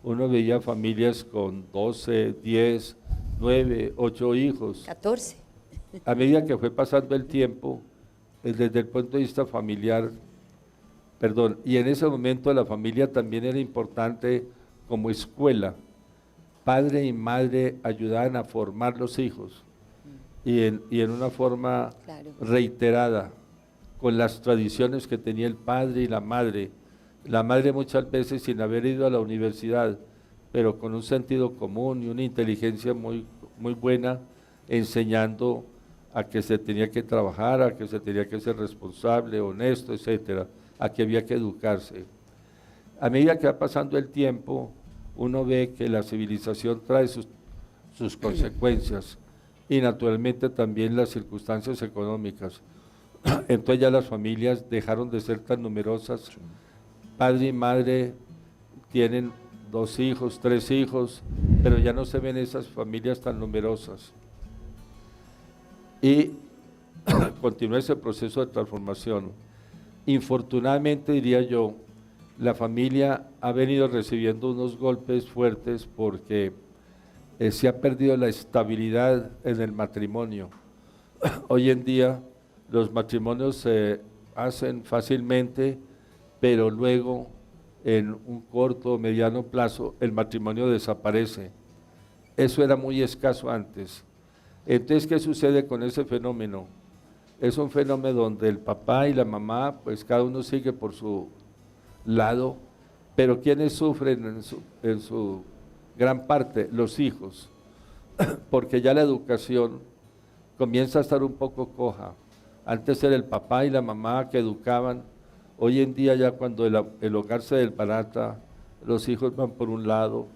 Uno veía familias con 12, 10, 9, 8 hijos. 14. A medida que fue pasando el tiempo, desde el punto de vista familiar, y en ese momento la familia también era importante como escuela. Padre y madre ayudaban a formar los hijos y en una forma Claro. reiterada, con las tradiciones que tenía el padre y la madre. La madre muchas veces sin haber ido a la universidad, pero con un sentido común y una inteligencia muy, muy buena, enseñando a que se tenía que trabajar, a que se tenía que ser responsable, honesto, etcétera, a que había que educarse. A medida que va pasando el tiempo, uno ve que la civilización trae sus consecuencias y naturalmente también las circunstancias económicas. Entonces ya las familias dejaron de ser tan numerosas. Padre y madre tienen 2 hijos, 3 hijos, pero ya no se ven esas familias tan numerosas. Y continúa ese proceso de transformación. Infortunadamente, diría yo, la familia ha venido recibiendo unos golpes fuertes porque se ha perdido la estabilidad en el matrimonio. Hoy en día los matrimonios se hacen fácilmente, pero luego en un corto o mediano plazo el matrimonio desaparece. Eso era muy escaso antes. Entonces, ¿qué sucede con ese fenómeno? Es un fenómeno donde el papá y la mamá, pues cada uno sigue por su lado, pero ¿quiénes sufren en su gran parte? Los hijos, porque ya la educación comienza a estar un poco coja. Antes era el papá y la mamá que educaban, hoy en día ya cuando el hogar se desbarata, los hijos van por un lado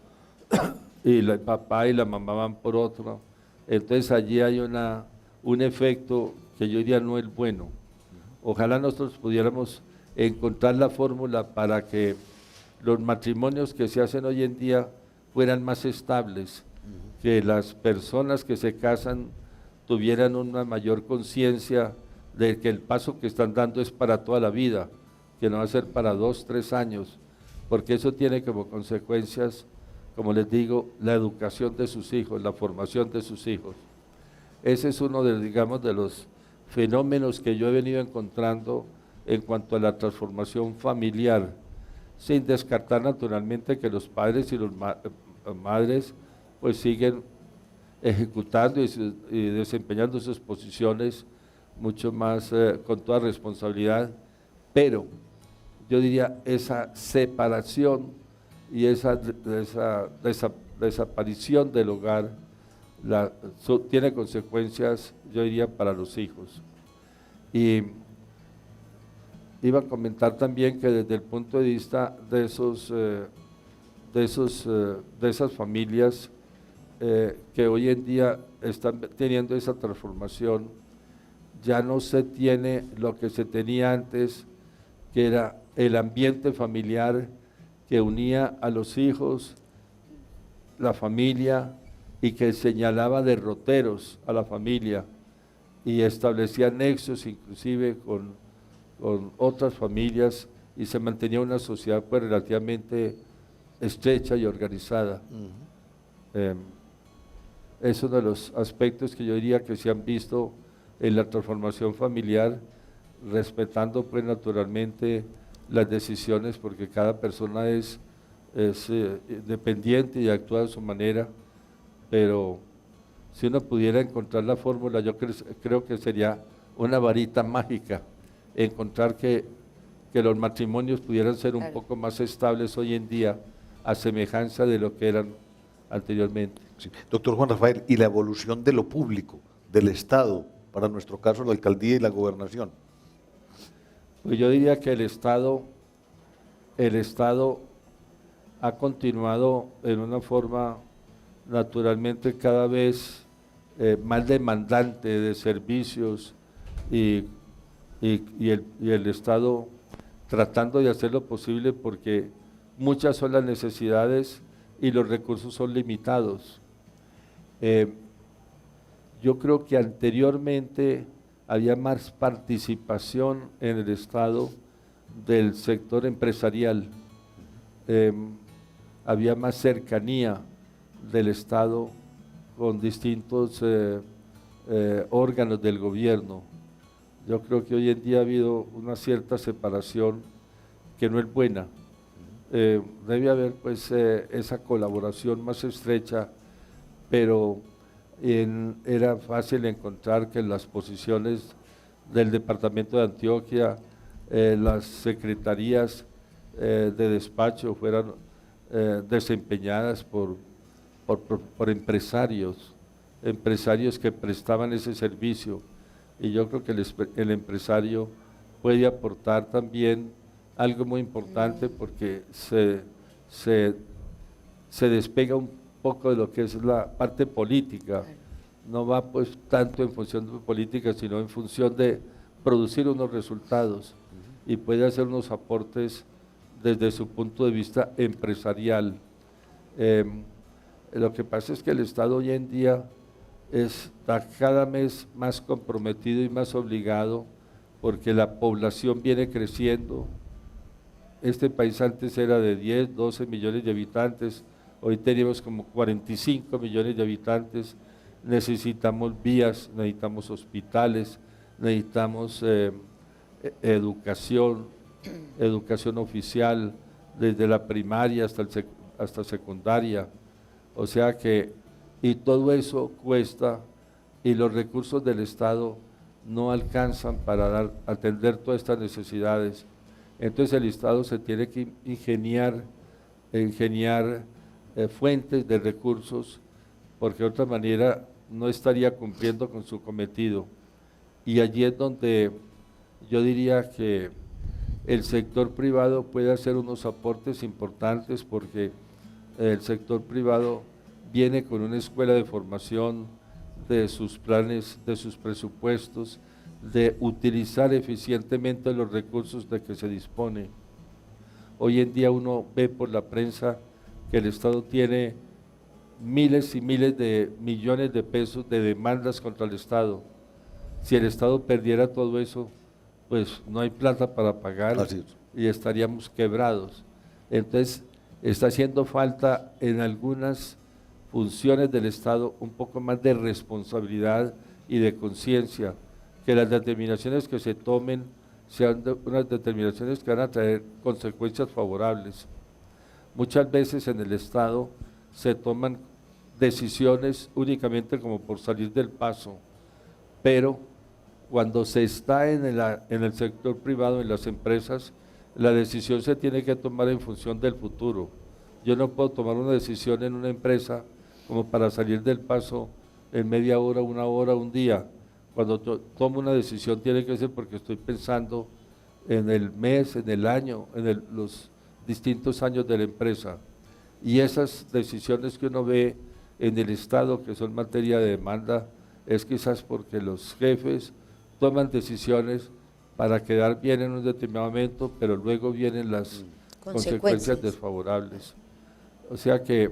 y el papá y la mamá van por otro. Entonces allí hay un efecto que yo diría no es bueno. Ojalá nosotros pudiéramos encontrar la fórmula para que los matrimonios que se hacen hoy en día fueran más estables, que las personas que se casan tuvieran una mayor conciencia de que el paso que están dando es para toda la vida, que no va a ser para 2, 3 años, porque eso tiene como consecuencias, como les digo, la educación de sus hijos, la formación de sus hijos. Ese es uno de, digamos, de los fenómenos que yo he venido encontrando en cuanto a la transformación familiar, sin descartar naturalmente que los padres y las madres pues siguen ejecutando y desempeñando sus posiciones mucho más con toda responsabilidad, pero yo diría esa separación y esa desaparición del hogar tiene consecuencias, yo diría, para los hijos. Y iba a comentar también que desde el punto de vista de esas familias que hoy en día están teniendo esa transformación, ya no se tiene lo que se tenía antes, que era el ambiente familiar que unía a los hijos, la familia, y que señalaba derroteros a la familia y establecía nexos inclusive con otras familias, y se mantenía una sociedad pues relativamente estrecha y organizada. Es uno de los aspectos que yo diría que se han visto en la transformación familiar, respetando pues naturalmente las decisiones, porque cada persona es dependiente y actúa de su manera, pero si uno pudiera encontrar la fórmula, yo creo que sería una varita mágica, encontrar que los matrimonios pudieran ser un poco más estables hoy en día, a semejanza de lo que eran anteriormente. Sí. Doctor Juan Rafael, ¿y la evolución de lo público, del Estado, para nuestro caso la alcaldía y la gobernación? Pues yo diría que el Estado ha continuado en una forma naturalmente cada vez más demandante de servicios y el Estado tratando de hacer lo posible porque muchas son las necesidades y los recursos son limitados. Yo creo que anteriormente había más participación en el Estado del sector empresarial, había más cercanía del Estado con distintos órganos del gobierno. Yo creo que hoy en día ha habido una cierta separación que no es buena. Debe haber pues esa colaboración más estrecha, pero era fácil encontrar que las posiciones del departamento de Antioquia, las secretarías de despacho fueran desempeñadas por empresarios que prestaban ese servicio, y yo creo que el empresario puede aportar también algo muy importante porque se despega un poco de lo que es la parte política, no va pues tanto en función de política, sino en función de producir unos resultados, y puede hacer unos aportes desde su punto de vista empresarial. Lo que pasa es que el Estado hoy en día está cada vez más comprometido y más obligado porque la población viene creciendo. Este país antes era de 10, 12 millones de habitantes, hoy tenemos como 45 millones de habitantes, necesitamos vías, necesitamos hospitales, necesitamos educación oficial, desde la primaria hasta secundaria, o sea que, y todo eso cuesta, y los recursos del Estado no alcanzan para atender todas estas necesidades. Entonces el Estado se tiene que ingeniar fuentes de recursos, porque de otra manera no estaría cumpliendo con su cometido. Y allí es donde yo diría que el sector privado puede hacer unos aportes importantes, porque el sector privado viene con una escuela de formación de sus planes, de sus presupuestos, de utilizar eficientemente los recursos de que se dispone. Hoy en día uno ve por la prensa que el Estado tiene miles y miles de millones de pesos de demandas contra el Estado. Si el Estado perdiera todo eso, pues no hay plata para pagar y estaríamos quebrados. Entonces está haciendo falta en algunas funciones del Estado un poco más de responsabilidad y de conciencia, que las determinaciones que se tomen sean unas determinaciones que van a traer consecuencias favorables. Muchas veces en el Estado se toman decisiones únicamente como por salir del paso, pero cuando se está en el sector privado, en las empresas, la decisión se tiene que tomar en función del futuro. Yo no puedo tomar una decisión en una empresa como para salir del paso en media hora, una hora, un día. Cuando tomo una decisión tiene que ser porque estoy pensando en el mes, en el año, en los distintos años de la empresa. Y esas decisiones que uno ve en el Estado, que son materia de demanda, es quizás porque los jefes toman decisiones para quedar bien en un determinado momento, pero luego vienen las consecuencias desfavorables. O sea que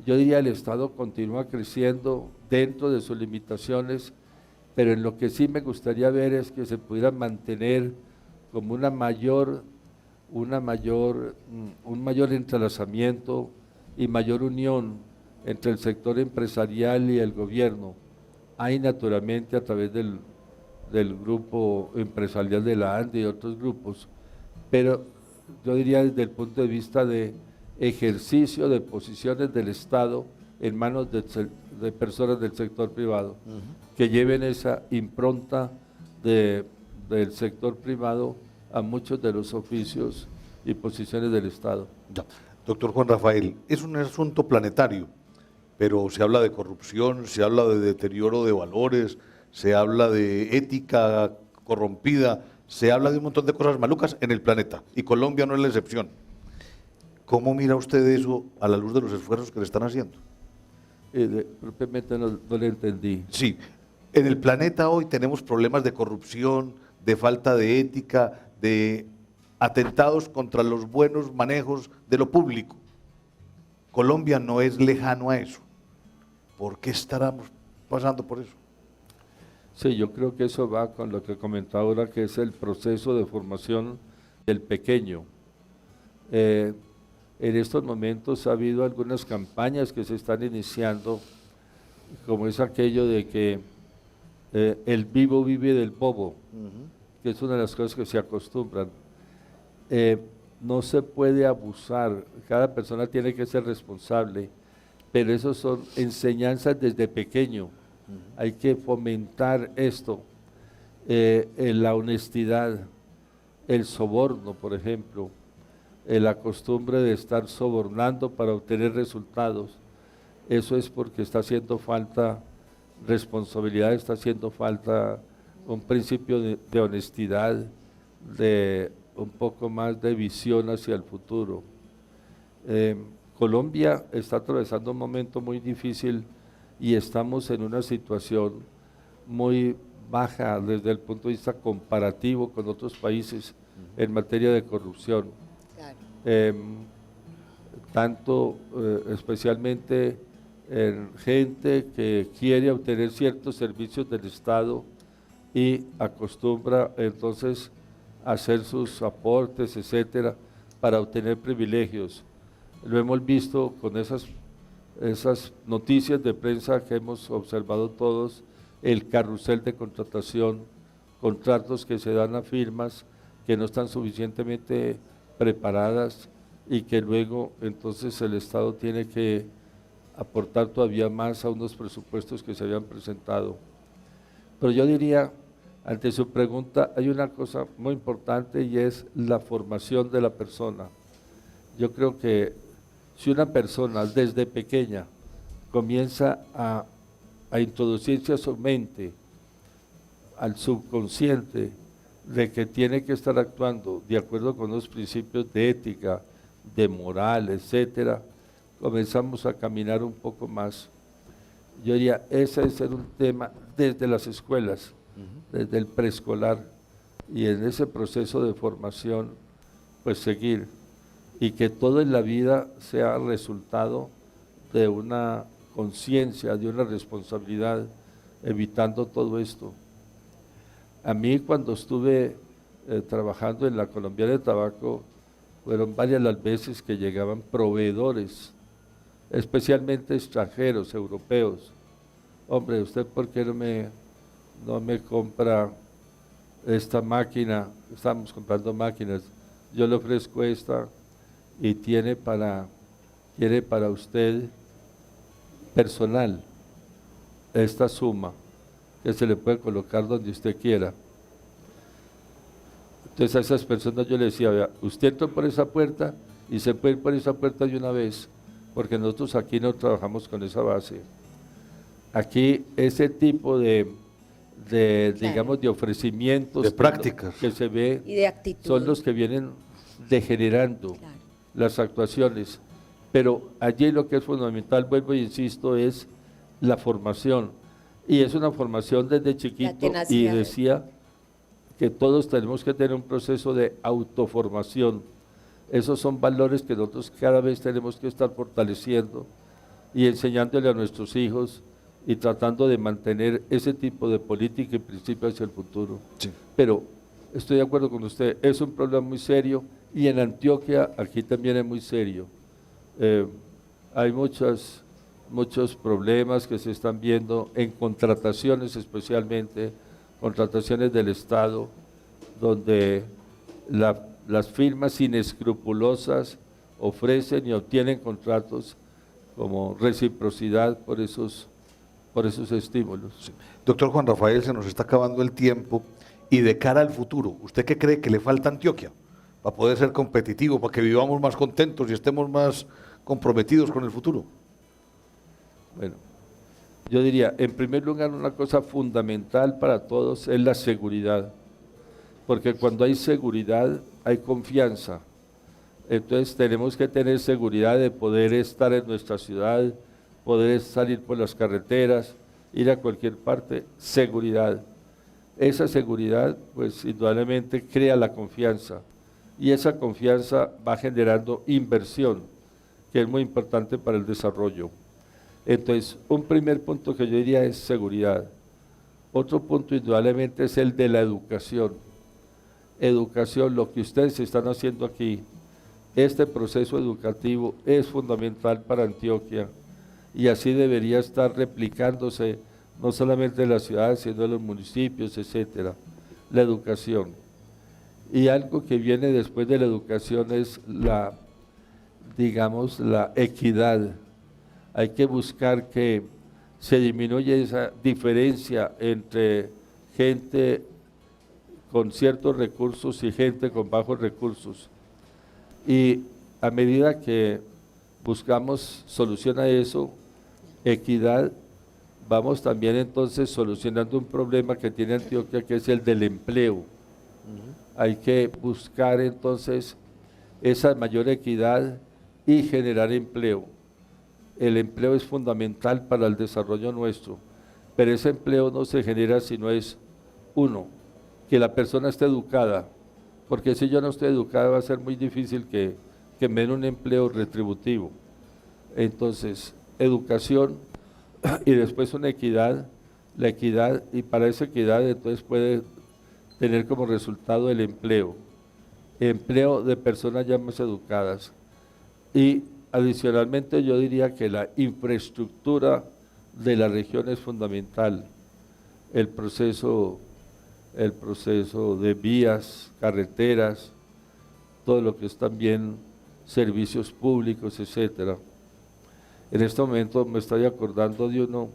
yo diría el Estado continúa creciendo dentro de sus limitaciones, pero en lo que sí me gustaría ver es que se pudiera mantener como un mayor entrelazamiento y mayor unión entre el sector empresarial y el gobierno. Hay naturalmente a través del grupo empresarial de la ANDE y otros grupos, pero yo diría desde el punto de vista de ejercicio de posiciones del Estado, en manos de personas del sector privado, que lleven esa impronta del sector privado a muchos de los oficios y posiciones del Estado. Ya. Doctor Juan Rafael, es un asunto planetario, pero se habla de corrupción, se habla de deterioro de valores, se habla de ética corrompida, se habla de un montón de cosas malucas en el planeta, y Colombia no es la excepción. ¿Cómo mira usted eso a la luz de los esfuerzos que le están haciendo? Propiamente no le entendí. Sí, en el planeta hoy tenemos problemas de corrupción, de falta de ética, de atentados contra los buenos manejos de lo público. Colombia no es lejano a eso. ¿Por qué estaremos pasando por eso? Sí, yo creo que eso va con lo que comentaba ahora, que es el proceso de formación del pequeño. En estos momentos ha habido algunas campañas que se están iniciando, como es aquello de que el vivo vive del bobo, que es una de las cosas que se acostumbran. No se puede abusar, cada persona tiene que ser responsable, pero eso son enseñanzas desde pequeño. Hay que fomentar esto, la honestidad, el soborno, por ejemplo, la costumbre de estar sobornando para obtener resultados. Eso es porque está haciendo falta responsabilidad, está haciendo falta un principio de honestidad, de un poco más de visión hacia el futuro. Colombia está atravesando un momento muy difícil y estamos en una situación muy baja desde el punto de vista comparativo con otros países en materia de corrupción. Claro. Especialmente en gente que quiere obtener ciertos servicios del Estado y acostumbra entonces a hacer sus aportes, etcétera, para obtener privilegios. Lo hemos visto con esas noticias de prensa que hemos observado todos, el carrusel de contratación, contratos que se dan a firmas que no están suficientemente preparadas y que luego entonces el Estado tiene que aportar todavía más a unos presupuestos que se habían presentado. Pero yo diría, ante su pregunta, hay una cosa muy importante y es la formación de la persona. Yo creo que si una persona desde pequeña comienza a introducirse a su mente, al subconsciente, de que tiene que estar actuando de acuerdo con los principios de ética, de moral, etcétera, comenzamos a caminar un poco más. Yo diría, ese debe ser un tema desde las escuelas, desde el preescolar, y en ese proceso de formación, pues seguir, y que todo en la vida sea resultado de una conciencia, de una responsabilidad, evitando todo esto. A mí cuando estuve trabajando en la Colombiana de Tabaco, fueron varias las veces que llegaban proveedores, especialmente extranjeros, europeos. Hombre, ¿usted por qué no me compra esta máquina? Estamos comprando máquinas, yo le ofrezco esta y tiene para usted personal esta suma que se le puede colocar donde usted quiera. Entonces a esas personas yo le decía, vea, usted entra por esa puerta y se puede ir por esa puerta de una vez, porque nosotros aquí no trabajamos con esa base. Aquí ese tipo de digamos, de ofrecimientos, de prácticas que se ve, y de actitud, son los que vienen degenerando las actuaciones. Pero allí lo que es fundamental, vuelvo e insisto, es la formación. Y es una formación desde chiquito, y decía que todos tenemos que tener un proceso de autoformación. Esos son valores que nosotros cada vez tenemos que estar fortaleciendo y enseñándole a nuestros hijos y tratando de mantener ese tipo de política y principio hacia el futuro. Sí. Pero estoy de acuerdo con usted, es un problema muy serio y en Antioquia aquí también es muy serio. Hay muchos problemas que se están viendo en contrataciones, especialmente contrataciones del Estado, donde las firmas inescrupulosas ofrecen y obtienen contratos como reciprocidad por esos estímulos. Doctor Juan Rafael, se nos está acabando el tiempo y de cara al futuro, ¿usted qué cree que le falta a Antioquia para poder ser competitivo, para que vivamos más contentos y estemos más comprometidos con el futuro? Bueno, yo diría, en primer lugar, una cosa fundamental para todos es la seguridad, porque cuando hay seguridad hay confianza. Entonces tenemos que tener seguridad de poder estar en nuestra ciudad, poder salir por las carreteras, ir a cualquier parte, seguridad. Esa seguridad, pues indudablemente crea la confianza y esa confianza va generando inversión, que es muy importante para el desarrollo. Entonces, un primer punto que yo diría es seguridad. Otro punto indudablemente es el de la educación. Educación, lo que ustedes están haciendo aquí, este proceso educativo es fundamental para Antioquia y así debería estar replicándose no solamente en las ciudades, sino en los municipios, etcétera. La educación. Y algo que viene después de la educación es la, digamos, la equidad. Hay que buscar que se disminuya esa diferencia entre gente con ciertos recursos y gente con bajos recursos. Y a medida que buscamos solución a eso, equidad, vamos también entonces solucionando un problema que tiene Antioquia, que es el del empleo. Hay que buscar entonces esa mayor equidad y generar empleo. El empleo es fundamental para el desarrollo nuestro, pero ese empleo no se genera si no es, uno, que la persona esté educada, porque si yo no estoy educado va a ser muy difícil que me den un empleo retributivo. Entonces, educación y después una equidad, la equidad, y para esa equidad entonces puede tener como resultado el empleo de personas ya más educadas. Y adicionalmente yo diría que la infraestructura de la región es fundamental, el proceso de vías, carreteras, todo lo que es también servicios públicos, etcétera. En este momento me estoy acordando de uno,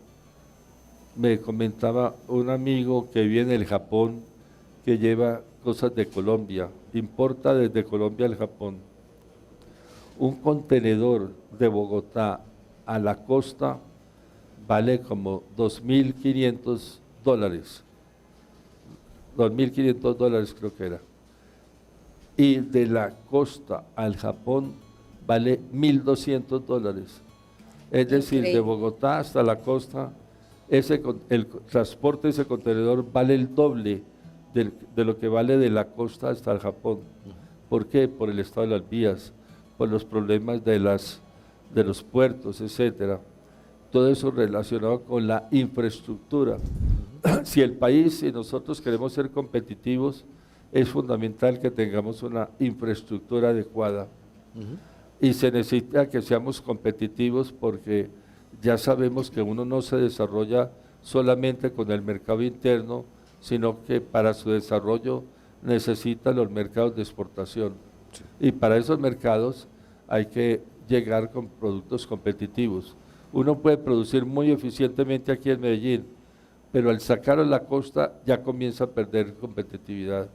me comentaba un amigo que viene del Japón, que lleva cosas de Colombia, importa desde Colombia al Japón. Un contenedor de Bogotá a la costa vale como $2.500, $2.500 creo que era. Y de la costa al Japón vale $1.200. Es decir, Increíble. de Bogotá hasta la costa, el transporte de ese contenedor vale el doble de lo que vale de la costa hasta el Japón. ¿Por qué? Por el estado de las vías, por los problemas de los puertos, etcétera. Todo eso relacionado con la infraestructura. Si el país, si nosotros queremos ser competitivos, es fundamental que tengamos una infraestructura adecuada. Y se necesita que seamos competitivos porque ya sabemos que uno no se desarrolla solamente con el mercado interno, sino que para su desarrollo necesita los mercados de exportación. Y para esos mercados hay que llegar con productos competitivos. Uno puede producir muy eficientemente aquí en Medellín, pero al sacarlo a la costa ya comienza a perder competitividad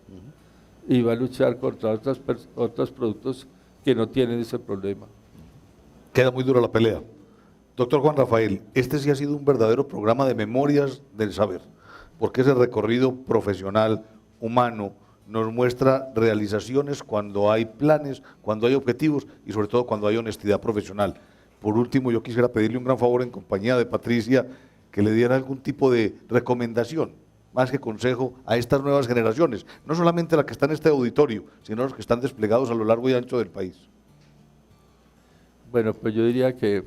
y va a luchar contra otros productos que no tienen ese problema. Queda muy dura la pelea. Doctor Juan Rafael, este sí ha sido un verdadero programa de memorias del saber, porque ese recorrido profesional, humano, nos muestra realizaciones cuando hay planes, cuando hay objetivos y sobre todo cuando hay honestidad profesional. Por último, yo quisiera pedirle un gran favor en compañía de Patricia, que le diera algún tipo de recomendación, más que consejo, a estas nuevas generaciones, no solamente la que está en este auditorio, sino los que están desplegados a lo largo y ancho del país. Bueno, pues yo diría que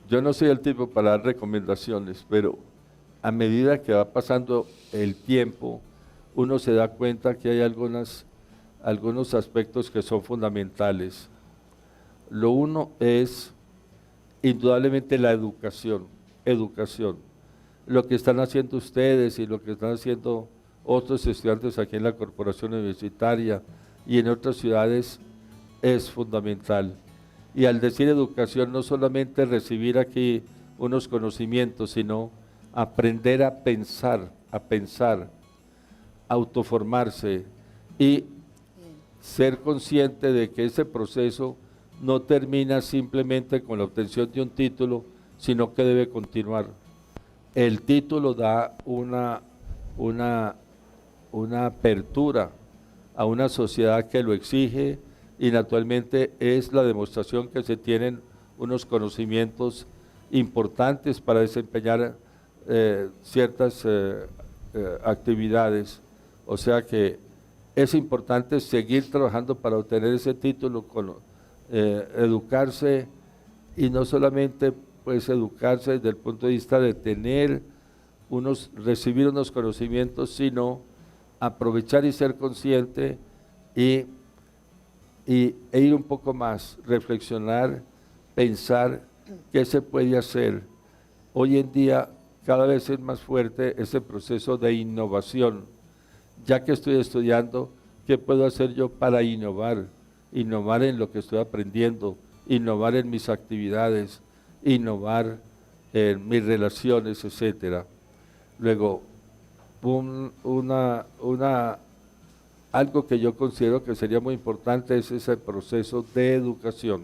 yo no soy el tipo para dar recomendaciones, pero a medida que va pasando el tiempo, uno se da cuenta que hay algunos aspectos que son fundamentales. Lo uno es indudablemente la educación. Lo que están haciendo ustedes y lo que están haciendo otros estudiantes aquí en la Corporación Universitaria y en otras ciudades es fundamental. Y al decir educación, no solamente recibir aquí unos conocimientos, sino aprender a pensar, autoformarse y ser consciente de que ese proceso no termina simplemente con la obtención de un título, sino que debe continuar. El título da una apertura a una sociedad que lo exige y naturalmente es la demostración que se tienen unos conocimientos importantes para desempeñar ciertas actividades. O sea que es importante seguir trabajando para obtener ese título, educarse y no solamente pues educarse desde el punto de vista de recibir unos conocimientos, sino aprovechar y ser consciente e ir un poco más, reflexionar, pensar qué se puede hacer. Hoy en día cada vez es más fuerte ese proceso de innovación. Ya que estoy estudiando, ¿qué puedo hacer yo para innovar? Innovar en lo que estoy aprendiendo, innovar en mis actividades, innovar en mis relaciones, etcétera. Luego, algo que yo considero que sería muy importante es ese proceso de educación.